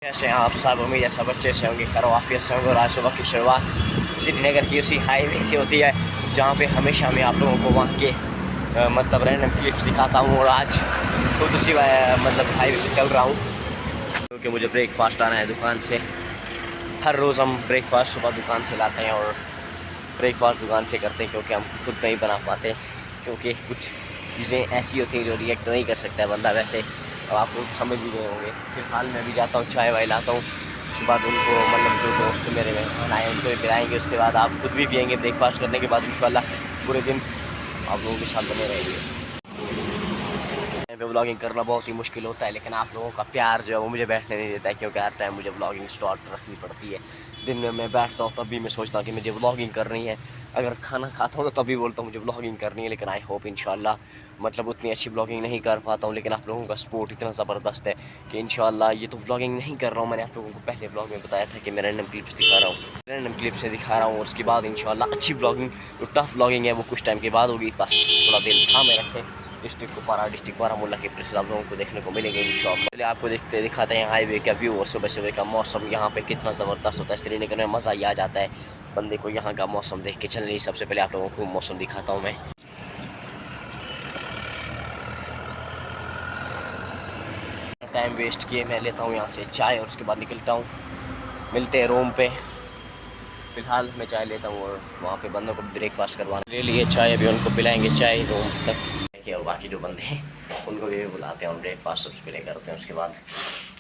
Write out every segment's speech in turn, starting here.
कैसे हैं आप सब। उम्मीद है सब अच्छे से होंगे, करो आफियत से होंगे। और आज सुबह की शुरुआत श्रीनगर की उसी हाईवे से होती है जहाँ पे हमेशा मैं आप लोगों को वहाँ के मतलब रैंडम क्लिप्स दिखाता हूँ। और आज खुद उसी मतलब हाईवे से चल रहा हूँ क्योंकि मुझे ब्रेकफास्ट आना है दुकान से। हर रोज़ हम ब्रेकफास्ट सुबह दुकान से लाते हैं और ब्रेकफास्ट दुकान से करते हैं क्योंकि हम खुद नहीं बना पाते, क्योंकि कुछ चीज़ें ऐसी होती हैं जो रिएक्ट नहीं कर सकता है बंदा। वैसे अब आप लोग समझ ही गए होंगे। फिलहाल मैं भी जाता हूँ, चाय वाय लाता हूँ। उसके बाद उनको मतलब जो दोस्त मेरे मेहमान आए उनको भी पिलाएंगे। उसके बाद आप खुद भी पियेंगे। ब्रेकफास्ट करने के बाद इंशाल्लाह पूरे दिन आप लोगों के साथ बने रहेंगे। पे व्लॉगिंग करना बहुत ही मुश्किल होता है, लेकिन आप लोगों का प्यार जो है वो मुझे बैठने नहीं देता है, क्योंकि हर टाइम मुझे व्लॉगिंग स्टार्ट रखनी पड़ती है। दिन में मैं बैठता हूँ तब भी मैं सोचता हूँ कि मुझे व्लॉगिंग करनी है। अगर खाना खाता हूँ तो तभी बोलता हूँ मुझे व्लॉगिंग करनी है। लेकिन आई होप इंशाल्लाह मतलब उतनी अच्छी व्लॉगिंग नहीं कर पाता हूँ, लेकिन आप लोगों का सपोर्ट इतना ज़बरदस्त है कि इंशाल्लाह ये तो व्लॉगिंग नहीं कर रहा हूँ। मैंने आप लोगों को पहले व्लॉग में बताया था कि मैं रैंडम क्लिप्स दिखा रहा हूँ, रैंडम क्लिप से दिखा रहा हूँ। और उसके बाद इंशाल्लाह अच्छी व्लॉगिंग, जो टफ व्लॉगिंग है वो कुछ टाइम के बाद होगी। बस थोड़ा दिल थामे रखें। डिस्ट्रिक्ट कुपवारा, डिस्ट्रिक्ट बारामूला के प्लेसेस आप लोगों को देखने को मिलेंगे इंशाल्लाह। पहले आपको दिखाते हैं हाईवे का व्यू और सुबह सुबह का मौसम यहाँ पे कितना ज़बरदस्त होता है। श्रीनगर में मज़ा ही आ जाता है बंदे को यहाँ का मौसम देख के। चलिए सबसे पहले आप लोगों को मौसम दिखाता हूँ मैं। टाइम वेस्ट किए मैं लेता हूँ यहाँ से चाय और उसके बाद निकलता हूँ। मिलते हैं रूम पे। फ़िलहाल मैं चाय लेता हूँ और वहाँ पे बंदों को ब्रेकफास्ट करवाना ले लिए चाय, अभी उनको पिलाएंगे चाय रूम तक के। और बाकी जो बंदे हैं उनको भी बुलाते हैं और ब्रेकफास्ट सबसे पहले करते हैं। उसके बाद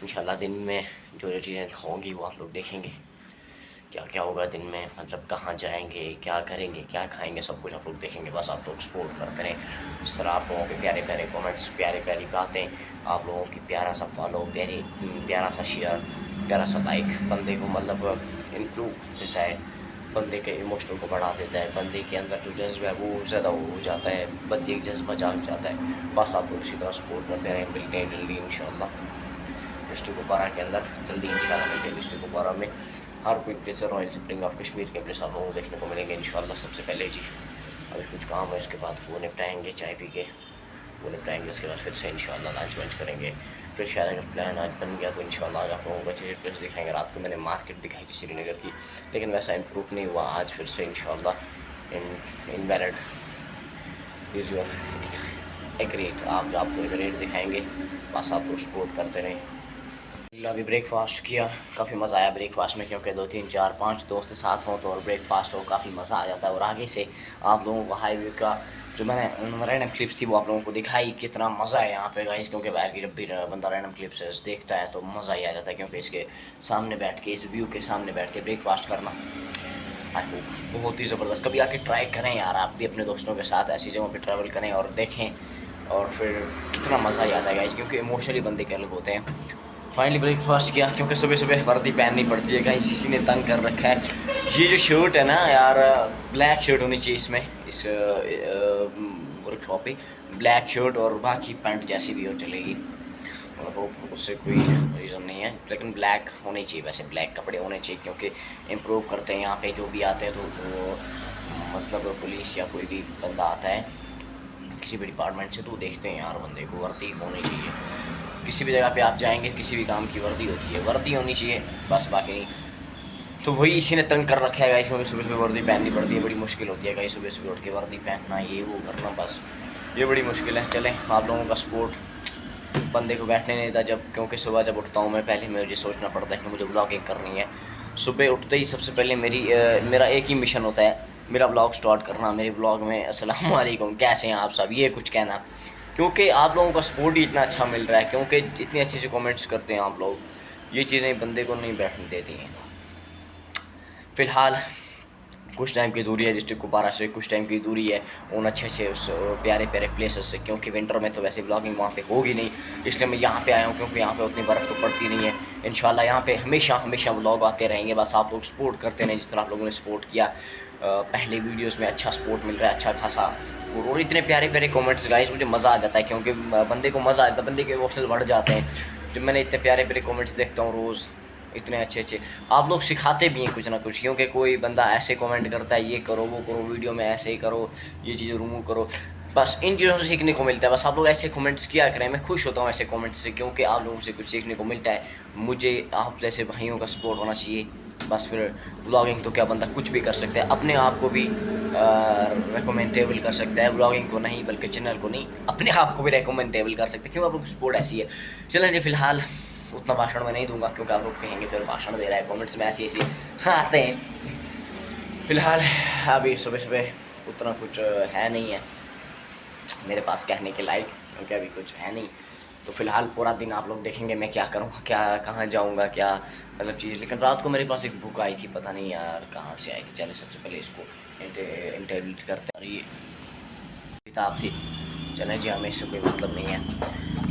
इंशाल्लाह दिन में जो जो चीज़ें होंगी वो आप लोग देखेंगे क्या क्या होगा दिन में, मतलब कहाँ जाएंगे, क्या करेंगे, क्या खाएंगे, सब कुछ आप लोग देखेंगे। बस आप लोग सपोर्ट करते रहें। इस तरह आप लोगों के प्यारे प्यारे कमेंट्स, प्यारी प्यारी बातें, आप लोगों की प्यारा सा फॉलो, प्यारा सा शेयर, प्यारा सा लाइक बंदे को मतलब इम्प्रूव देता है, बंदे के इमोशनल को बढ़ा देता है। बंदे के अंदर जो जज्बा है वो ज़्यादा हो जाता है, बंदे का जज्बा जाग जाता है। बस आप लोग इसी तरह सपोर्ट करते रहें। मिलते हैं जल्दी इंशाल्लाह डिस्ट्रिक्ट कुपवारा के अंदर, जल्दी इंशाल्लाह मिलते हैं डिस्ट्रिक्ट कुपवारा में। हर कोई प्लेस है, रॉयल स्प्रिंग ऑफ कश्मीर के प्लेस आप लोगों को देखने को मिलेंगे इंशाल्लाह। सबसे पहले जी अभी कुछ काम है, उसके बाद वो निपटाएंगे, चाय पी के वो निपटाएंगे। उसके बाद फिर से इंशाल्लाह लंच वंच करेंगे। फिर शायद अगर प्लान आज बन गया तो इंशाल्लाह आज आप लोगों को अच्छे प्लेस दिखाएंगे। रात को मैंने मार्केट दिखाई थी श्रीनगर की, लेकिन वैसा इम्प्रूव नहीं हुआ। आज फिर से इंशाल्लाह इन वैलिड एक रेट आपको एक रेट दिखाएंगे। बस आप लोग सपोर्ट करते रहें। अभी ब्रेकफास्ट किया, काफ़ी मज़ा आया ब्रेकफास्ट में, क्योंकि 2 3 4 5 दोस्त साथ हों तो और ब्रेकफास्ट हो काफ़ी मज़ा आ जाता है। और आगे से आप लोगों को हाईवे का जो मैंने रैंडम क्लिप्स थी वो आप लोगों को दिखाई, कितना मज़ा है यहाँ पे गाइस। क्योंकि बाहर की जब भी बंदा रैंडम क्लिप्स देखता है तो मज़ा ही आ जाता है, क्योंकि इसके सामने बैठ के, इस व्यू के सामने बैठ के ब्रेकफास्ट करना आई होप बहुत ही ज़बरदस्त। कभी आके ट्राई करें यार, आप भी अपने दोस्तों के साथ ऐसी जगहों पे ट्रैवल करें और देखें, और फिर कितना मज़ा ही आता है गाइस, क्योंकि इमोशनली बंदे के अलग होते हैं। फाइनली ब्रेकफास्ट किया, क्योंकि सुबह सुबह वर्दी पहननी पड़ती है गाइस, इसी ने तंग कर रखा है। ये जो शर्ट है ना यार, ब्लैक शर्ट होनी चाहिए इसमें, इस वर्कशॉप पे ब्लैक शर्ट, और बाकी पैंट जैसी भी हो चलेगी। और होप उससे कोई रीज़न नहीं है, लेकिन ब्लैक होने चाहिए। वैसे ब्लैक कपड़े होने चाहिए, क्योंकि इम्प्रूव करते हैं यहाँ पे जो भी आते हैं। तो वो मतलब पुलिस या कोई भी बंदा आता है किसी भी डिपार्टमेंट से, तो देखते हैं यार बंदे को वर्दी होनी चाहिए। किसी भी जगह पे आप जाएंगे, किसी भी काम की वर्दी होती है, वर्दी होनी चाहिए बस, बाकी नहीं। तो वही इसी ने तंग कर रखा है गाइस, क्योंकि सुबह सुबह वर्दी पहननी पड़ती है। बड़ी मुश्किल होती है गाइस सुबह सुबह उठ के वर्दी पहनना, ये वो करना, बस ये बड़ी मुश्किल है। चलें, आप लोगों का सपोर्ट बंदे को बैठने नहीं देता जब, क्योंकि सुबह जब उठता हूँ मैं, पहले मुझे सोचना पड़ता है कि मुझे व्लॉगिंग करनी है। सुबह उठते ही सबसे पहले मेरा एक ही मिशन होता है, मेरा व्लॉग स्टार्ट करना। मेरे व्लॉग में अस्सलाम वालेकुम, कैसे हैं आप सब, ये कुछ कहना, क्योंकि आप लोगों का सपोर्ट ही इतना अच्छा मिल रहा है, क्योंकि इतने अच्छे अच्छे कमेंट्स करते हैं आप लोग, ये चीज़ें बंदे को नहीं बैठने देती हैं। फ़िलहाल कुछ टाइम की दूरी है डिस्ट्रिक्ट कुपवारा से, कुछ टाइम की दूरी है उन अच्छे अच्छे उस प्यारे प्यारे प्लेसेस से, क्योंकि विंटर में तो वैसे व्लॉगिंग वहाँ पे होगी नहीं, इसलिए मैं यहाँ पे आया हूँ, क्योंकि यहाँ पे उतनी बर्फ़ तो पड़ती नहीं है। इंशाल्लाह यहाँ पे हमेशा हमेशा व्लॉग आते रहेंगे। बस आप लोग सपोर्ट करते रहें जिस तरह आप लोगों ने सपोर्ट किया। पहले वीडियोज़ में अच्छा सपोर्ट मिल रहा है, अच्छा खासा सपोर्ट, और इतने प्यारे प्यारे कमेंट्स गाइस, मुझे मज़ा आ जाता है, क्योंकि बंदे को मज़ा आता है, बंदे के इमोशनल बढ़ जाते हैं जब मैंने इतने प्यारे प्यारे कमेंट्स देखता हूँ रोज़, इतने अच्छे अच्छे। आप लोग सिखाते भी हैं कुछ ना कुछ, क्योंकि कोई बंदा ऐसे कमेंट करता है, ये करो वो करो, वीडियो में ऐसे ही करो, ये चीज़ें रिमूव करो, बस इन चीज़ों से सीखने को मिलता है। बस आप लोग ऐसे कमेंट्स किया करें, मैं खुश होता हूँ ऐसे कमेंट्स से, क्योंकि आप लोगों से कुछ सीखने को मिलता है। मुझे आप जैसे भाइयों का सपोर्ट होना चाहिए। बस फिर व्लॉगिंग तो क्या बंदा कुछ भी कर सकता है, अपने आप को भी रिकमेंडेबल कर सकता है, व्लॉगिंग को नहीं बल्कि चैनल को नहीं, अपने आप को भी रिकमेंडेबल कर सकते हैं, क्यों आप लोग सपोर्ट ऐसी है। चलें जी, फिलहाल उतना भाषण मैं नहीं दूंगा, क्योंकि आप लोग कहेंगे फिर भाषण दे रहा है, कमेंट्स में ऐसी ऐसी आते हैं। फ़िलहाल अभी सुबह सुबह उतना कुछ है नहीं है मेरे पास कहने के लायक, क्योंकि अभी कुछ है नहीं। तो फ़िलहाल पूरा दिन आप लोग देखेंगे मैं क्या करूँगा, क्या कहाँ जाऊँगा, क्या मतलब चीज़। लेकिन रात को मेरे पास एक बुक आई थी, पता नहीं यार कहाँ से आई थी। चले सबसे पहले इसको इंटरव्यूट करते हैं। और ये किताब थी, चलें जी, हमें इससे कोई मतलब नहीं है,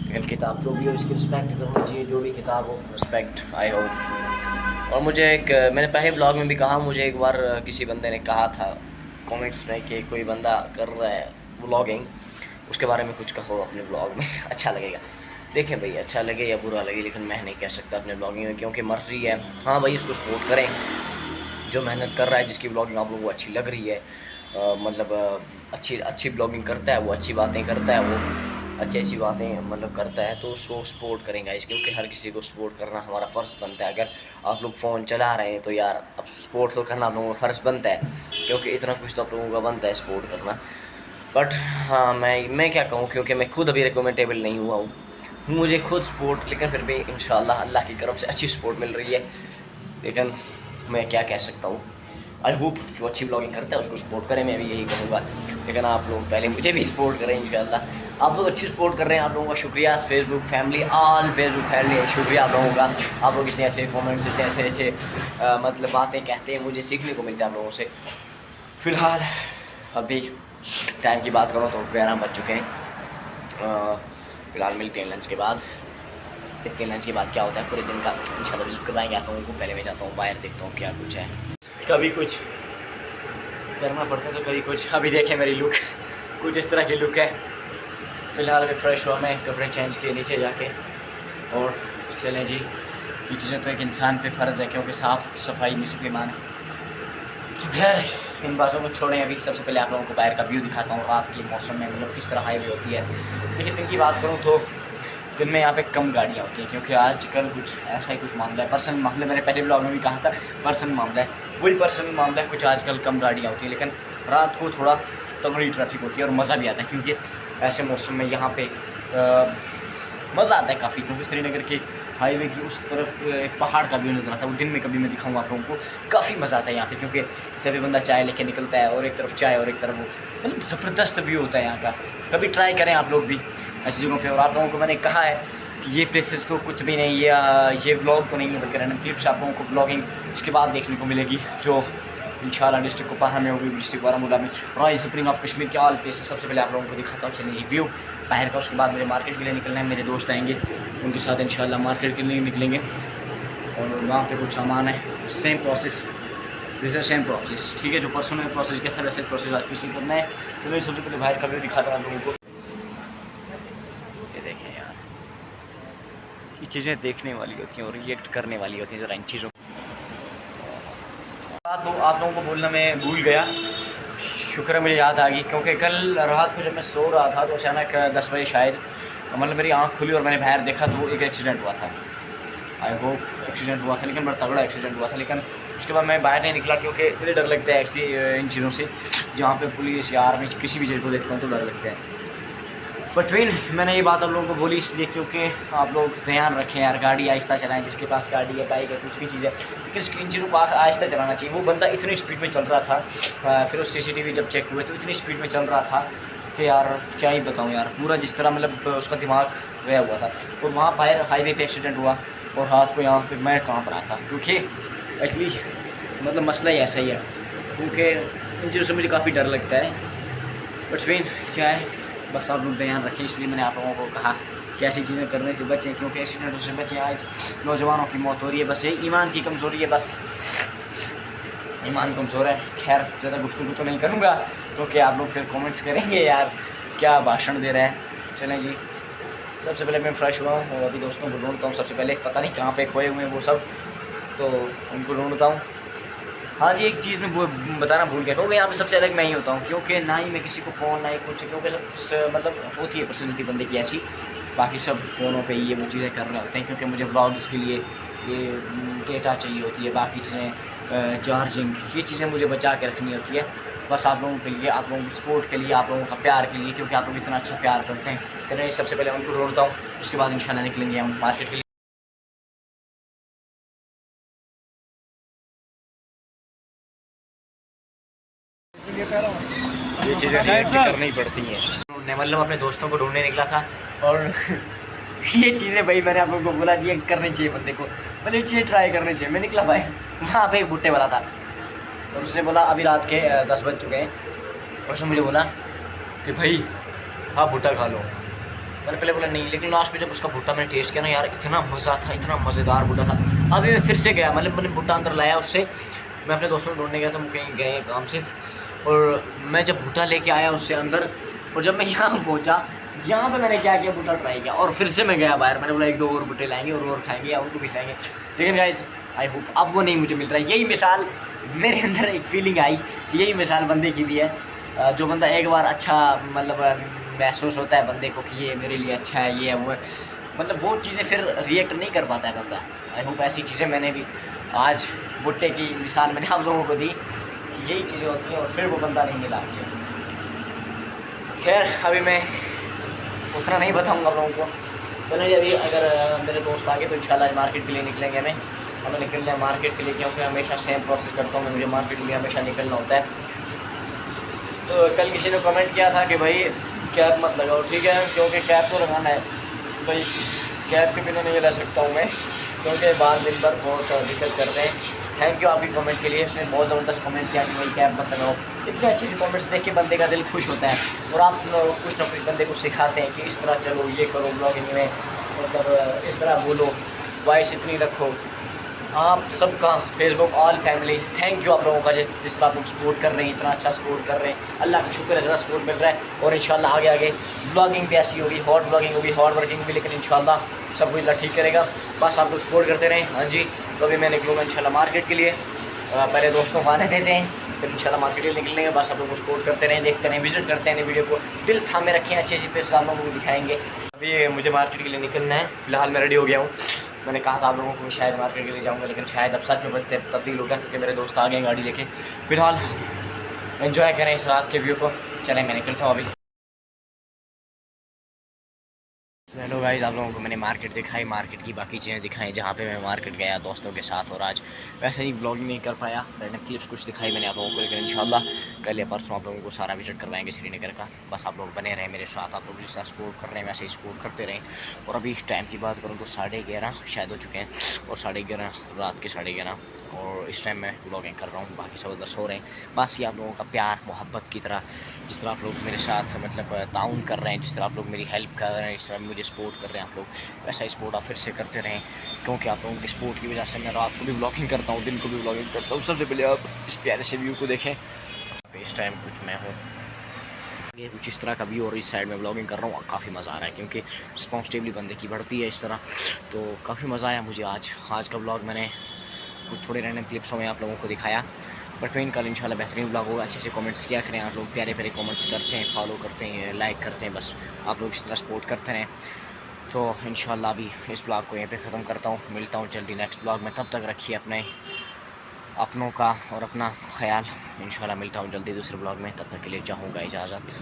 लेकिन किताब जो भी हो इसकी रिस्पेक्ट करनी चाहिए, जो भी किताब हो रिस्पेक्ट आई हो। और मुझे एक, मैंने पहले ब्लॉग में भी कहा, मुझे एक बार किसी बंदे ने कहा था कमेंट्स में कि कोई बंदा कर रहा है व्लॉगिंग, उसके बारे में कुछ कहो अपने ब्लॉग में अच्छा लगेगा। देखें भाई, अच्छा लगे या बुरा लगे, लेकिन मैं नहीं कह सकता अपने ब्लॉगिंग में, क्योंकि मर्जी है। हाँ भाई, उसको सपोर्ट करें जो मेहनत कर रहा है, जिसकी ब्लॉगिंग आप लोगों को अच्छी लग रही है, मतलब अच्छी ब्लॉगिंग करता है वो, अच्छी बातें करता है वो, अच्छी बातें मतलब करता है, तो उसको सपोर्ट करेंगे इस, क्योंकि हर किसी को सपोर्ट करना हमारा फ़र्ज़ बनता है। अगर आप लोग फ़ोन चला रहे हैं तो यार अब सपोर्ट तो करना आप लोगों का फ़र्ज़ बनता है, क्योंकि इतना कुछ तो आप लोगों का बनता है सपोर्ट करना। बट हाँ, मैं क्या कहूँ, क्योंकि मैं खुद अभी रिकमेंडेबल नहीं हुआ हूँ, मुझे खुद सपोर्ट, लेकिन फिर भी इंशाल्लाह अल्लाह की तरफ से अच्छी सपोर्ट मिल रही है। लेकिन मैं क्या कह सकता हूँ, आई होप जो अच्छी ब्लॉगिंग करता है उसको सपोर्ट करें, मैं भी यही कहूँगा। लेकिन आप लोग पहले मुझे भी सपोर्ट करें इंशाल्लाह। आप लोग अच्छी सपोर्ट कर रहे हैं, आप लोगों का शुक्रिया। Facebook family, all Facebook family, शुक्रिया आप लोगों का। आप लोग इतने अच्छे कमेंट्स, इतने अच्छे मतलब बातें कहते हैं, मुझे सीखने को मिलता है आप लोगों से। फ़िलहाल अभी टाइम की बात करूँ तो 11 बज चुके हैं। फ़िलहाल मिलते हैं लंच के बाद, देखते हैं लंच के बाद क्या होता है पूरे दिन का। इंशाल्लाह विजिट करवाएंगे आप लोगों को। पहले मैं जाता हूँ बाहर, देखता हूँ क्या कुछ है, कभी कुछ करना पड़ता है तो कभी कुछ। अभी देखें मेरी लुक, कुछ इस तरह की लुक है। फ़िलहाल अभी फ्रेश हुआ मैं, कपड़े चेंज किए नीचे जाके, और चलें जी। ये चीज़ें तो एक इंसान पे फ़र्ज़ है, क्योंकि साफ़ सफाई में से ईमान है। तो खैर इन बातों को छोड़ें, अभी सबसे पहले आप लोगों को बाहर का व्यू दिखाता हूँ रात के मौसम में, मतलब किस तरह हाईवे होती है। लेकिन दिन की बात करूँ तो दिन में यहाँ पे कम गाड़ियाँ होती हैं, क्योंकि आजकल कुछ ऐसा ही कुछ मामला है, पर्सनल मामला। मैंने पहले ब्लॉग में भी कहा था पर्सनल मामला है, वही पर्सनल मामला है। कुछ आजकल कम गाड़ियाँ होती हैं, लेकिन रात को थोड़ा तगड़ी ट्रैफिक होती है और मज़ा भी आता है, क्योंकि ऐसे मौसम में यहाँ पे मज़ा आता है काफ़ी। क्योंकि श्रीनगर के हाईवे की उस तरफ एक पहाड़ का व्यू नज़र आता है, वो दिन में कभी मैं दिखाऊंगा आप लोगों को। काफ़ी मज़ा आता है यहाँ पे, क्योंकि जब बंदा चाय लेके निकलता है और एक तरफ चाय और एक तरफ वो, मतलब ज़बरदस्त व्यू होता है यहाँ का। कभी ट्राई करें आप लोग भी ऐसी जगहों पे। और आप लोगों को मैंने कहा है कि ये प्लेसेस तो कुछ भी नहीं, ये व्लॉग तो नहीं है, बल्कि रैंडम क्लिप्स आप लोगों को ब्लॉगिंग इसके बाद देखने को मिलेगी, जो इंशाल्लाह डिस्ट्रिक्ट कुपवारा में होगी, डिस्ट्रिक्ट बारामूला में, रॉयल स्प्रिंग ऑफ कश्मीर के ऑल प्लेसेस सबसे पहले आप लोगों को दिखाता हूँ। चलिए जी, व्यू बाहर का। उसके बाद मुझे मार्केट के लिए निकलना है, मेरे दोस्त आएंगे, उनके साथ इंशाल्लाह मार्केट के लिए निकलेंगे। और वहाँ पे कुछ सामान है, सेम प्रोसेस, जैसे सेम प्रोसेस, ठीक है। जो परसों में प्रोसेस किया था वैसे प्रोसेस आज फिर से करना है। तो मैं सबसे पहले बाहर का व्यू दिखाता हूँ आप लोगों को। ये देखें यार, ये चीज़ें देखने वाली होती हैं और रिएक्ट करने वाली होती हैं ज़रा इन चीज़ों। तो आप लोगों को बोलना मैं भूल गया, शुक्र है मुझे याद आ गई, क्योंकि कल रात को जब मैं सो रहा था तो अचानक 10 बजे शायद, मतलब मेरी आँख खुली और मैंने बाहर देखा तो एक एक्सीडेंट हुआ था। आई होप एक्सीडेंट हुआ था, लेकिन बड़ा तगड़ा एक्सीडेंट हुआ था। लेकिन उसके बाद मैं बाहर नहीं निकला, क्योंकि मुझे डर लगता है ऐसी इन चीज़ों से, जहाँ पे पुलिस या आर्मी किसी भी चीज़ को देखता हूँ तो डर लगता है। बट फिर मैंने ये बात आप लोगों को बोली इसलिए, क्योंकि आप लोग ध्यान रखें यार, गाड़ी आहिस्ता चलाएं। जिसके पास गाड़ी है, बाइक है, कुछ भी चीज़ है, लेकिन इन चीज़ों को आहिस्ता चलाना चाहिए। वो बंदा इतनी स्पीड में चल रहा था, फिर उस CCTV जब चेक हुए तो इतनी स्पीड में चल रहा था कि यार क्या ही बताऊँ यार, पूरा जिस तरह मतलब उसका दिमाग गया हुआ था। और वहाँ बाहर हाईवे पे एक्सीडेंट हुआ और रात को यहाँ पे मैं काँप रहा था, क्योंकि एक्चुअली मतलब मसला ही ऐसा ही है, क्योंकि इन चीज़ों से मुझे काफ़ी डर लगता है। बट फिर क्या है, बस आप लोग ध्यान रखें, इसलिए मैंने आप लोगों को कहा कि ऐसी चीज़ें करने से बचें, क्योंकि एक्सीडेंटों से बचें। आज नौजवानों की मौत हो रही है, बस ये ईमान की कमज़ोरी है, बस ईमान कमज़ोर है। खैर ज़्यादा गुफ्तगू तो नहीं करूँगा, क्योंकि आप लोग फिर कमेंट्स करेंगे यार क्या भाषण दे रहे हैं। चलें जी, सबसे पहले मैं फ्रेश हुआ हूँ और अभी दोस्तों को ढूंढता हूँ। सबसे पहले पता नहीं कहाँ पे खोए हुए हैं वो सब, तो उनको ढूंढता हूँ। हाँ जी, एक चीज़ मैं बताना भूल गया, क्योंकि यहाँ पे सबसे अलग मैं ही होता हूँ, क्योंकि ना ही मैं किसी को फ़ोन ना ही कुछ, क्योंकि सब मतलब होती है पर्सनैलिटी बंदे की ऐसी, बाकी सब फ़ोनों पे ये वो चीज़ें कर रहे होते हैं, क्योंकि मुझे व्लॉग्स के लिए ये डेटा चाहिए होती है, बाकी चीज़ें चार्जिंग, ये चीज़ें मुझे बचा के रखनी होती है, बस आप लोगों के लिए, आप लोगों की सपोर्ट के लिए, आप लोगों का प्यार के लिए, क्योंकि आप लोग इतना अच्छा प्यार करते हैं। तो मैं सबसे पहले उनको ढूँढता हूँ, उसके बाद इंशाल्लाह निकलेंगे हम मार्केट के लिए। ये चीज़ें करनी पड़ती हैं। मैं मतलब अपने दोस्तों को ढूंढने निकला था, और ये चीज़ें भाई मैंने आप लोगों को बोला ये करनी चाहिए बंदे को, मतलब ये चीज़ें ट्राई करनी चाहिए। मैं निकला भाई, वहाँ पे एक भुट्टे वाला था, और उसने बोला अभी रात के 10 बज चुके हैं, और उसने मुझे बोला कि भाई आप भुट्टा खा लो। मैंने पहले बोला नहीं, लेकिन लास्ट में जब उसका भुट्टा मैंने टेस्ट किया ना यार, इतना मज़ा था, इतना मज़ेदार भुट्टा था। अभी मैं फिर से गया, मतलब मैंने भुट्टा अंदर लाया उससे, मैं अपने दोस्तों को ढूंढने गया था, हम कहीं गए काम से, और मैं जब भुट्टा लेके आया उससे अंदर, और जब मैं यहाँ पहुँचा, यहाँ पे मैंने क्या किया, भुट्टा ट्राई किया, और फिर से मैं गया बाहर, मैंने बोला 1-2 और भुट्टे लाएंगे और खाएंगे या उनको भी खाएंगे। लेकिन गाइस आई होप अब वो नहीं मुझे मिल रहा है। यही मिसाल मेरे अंदर एक फीलिंग आई, यही मिसाल बंदे की भी है। जो बंदा एक बार अच्छा मतलब महसूस होता है बंदे को कि ये मेरे लिए अच्छा है, ये है वो है, मतलब वो चीज़ें फिर रिएक्ट नहीं कर पाता है बंदा। आई होप ऐसी चीज़ें मैंने भी आज भुट्टे की मिसाल मैंने आप लोगों को दी, यही चीज़ें होती हैं, और फिर वो बंदा नहीं मिला मुझे। खैर अभी मैं उतना नहीं बताऊंगा आप लोगों को। चलिए अभी अगर मेरे दोस्त आगे तो इंशाल्लाह मार्केट के लिए निकलेंगे, हमें निकलना है मार्केट के लिए, क्योंकि हमेशा सेम प्रोसेस करता हूँ मैं, मुझे मार्केट के लिए हमेशा निकलना होता है। तो कल किसी ने कमेंट किया था कि भाई कैप मत लगाओ, ठीक है, क्योंकि कैप तो लगाना है भाई, कैप के बिना नहीं रह सकता हूँ मैं, क्योंकि बाहर दिन भर बहुत दिक्कत करते हैं। थैंक यू आपकी कमेंट के लिए, उसने बहुत ज़बरदस्त कमेंट किया कि भाई कैप मत लगाओ। इतने अच्छे कमेंट्स देख के बंदे का दिल खुश होता है, और आप कुछ ना कुछ बंदे को सिखाते हैं कि इस तरह चलो, ये करो ब्लॉगिंग में, मतलब इस तरह बोलो, वॉइस इतनी रखो। आप सबका Facebook all family thank you आप लोगों का, जिस तरह आप लोग सपोर्ट कर रहे हैं, इतना अच्छा सपोर्ट कर रहे हैं, अल्लाह का शुक्र है, ज़्यादा सपोर्ट मिल रहा है। और इंशाल्लाह आगे आगे ब्लॉगिंग भी ऐसी होगी, हॉट ब्लॉगिंग होगी, हॉट वर्किंग भी, लेकिन इंशाल्लाह सब कुछ अल्लाह ठीक करेगा, बस आप लोग सपोर्ट करते रहें। हाँ जी, तो अभी मैं निकलूँगा इंशाल्लाह मार्केट के लिए, पहले दोस्तों को आने देते हैं, फिर इंशाल्लाह मार्केट के लिए निकलेंगे। बस आप लोग को सपोर्ट करते रहें, देखते रहें, विजिट करते हैं, वीडियो को दिल थामे रखें, अच्छी अच्छी प्लेस आप लोगों को दिखाएंगे। अभी मुझे मार्केट के लिए निकलना है, फिलहाल मैं रेडी हो गया हूँ। मैंने कहा था आप लोगों को शायद मार्केट के लिए जाऊंगा, लेकिन शायद अब सच में तब्दील हो गया, क्योंकि मेरे दोस्त आ गए गाड़ी लेके। फिलहाल एंजॉय करें इस रात के व्यू को, चलें मैं निकलता हूँ अभी। हेलो गाइस, आप लोगों को मैंने मार्केट दिखाई, मार्केट की बाकी चीज़ें दिखाई, जहाँ पे मैं मार्केट गया दोस्तों के साथ, और आज वैसे ही व्लॉगिंग नहीं कर पाया, रैंडम क्लिप्स कुछ दिखाई मैंने आप लोगों को, लेकिन इंशाल्लाह कल या परसों आप लोगों को सारा विजिट करवाएंगे श्रीनगर का। बस आप लोग बने रहें मेरे साथ, आप लोग जिस तरह सपोर्ट कर रहे हैं वैसे ही सपोर्ट करते रहें। और अभी टाइम की बात करूँ तो 11:30 शायद हो चुके हैं, और 11:30 रात के 11:30, और इस टाइम मैं व्लॉगिंग कर रहा हूँ, बाकी सब उधर सो रहे हैं। बस ये आप लोगों का प्यार मोहब्बत की तरह, जिस तरह आप लोग मेरे साथ मतलब ताउन कर रहे हैं, जिस तरह आप लोग मेरी हेल्प कर रहे हैं, जिस तरह मुझे सपोर्ट कर रहे हैं आप लोग, वैसा ही सपोर्ट आप फिर से करते रहें, क्योंकि आप लोगों की सपोर्ट की वजह से मैं रात को भी व्लॉगिंग करता हूँ, दिन को भी व्लॉगिंग करता हूँ। सबसे पहले आप इस प्यारे से व्यू को देखें, इस टाइम कुछ मैं हूँ ये कुछ इस तरह का व्यू, और इस साइड में व्लॉगिंग कर रहा हूँ, काफ़ी मज़ा आ रहा है, क्योंकि रिस्पॉन्सिबिलिटी बंदे की बढ़ती है इस तरह। तो काफ़ी मज़ा आया मुझे आज का व्लॉग मैंने कुछ थोड़े रैंडम क्लिप्सों में आप लोगों को दिखाया, बट मैं कल इंशाल्लाह बेहतरीन ब्लॉग होगा। अच्छे कमेंट्स किया करें आप लोग, प्यारे प्यारे कमेंट्स करते हैं, फॉलो करते हैं, लाइक करते हैं, बस आप लोग इस तरह सपोर्ट करते रहें। तो इंशाल्लाह अभी इस ब्लॉग को यहीं पे ख़त्म करता हूँ, मिलता हूँ जल्दी नेक्स्ट ब्लॉग में। तब तक रखिए अपनों का और अपना ख्याल। इंशाल्लाह मिलता हूँ जल्दी दूसरे ब्लॉग में, तब तक के लिए चाहूँगा इजाज़त।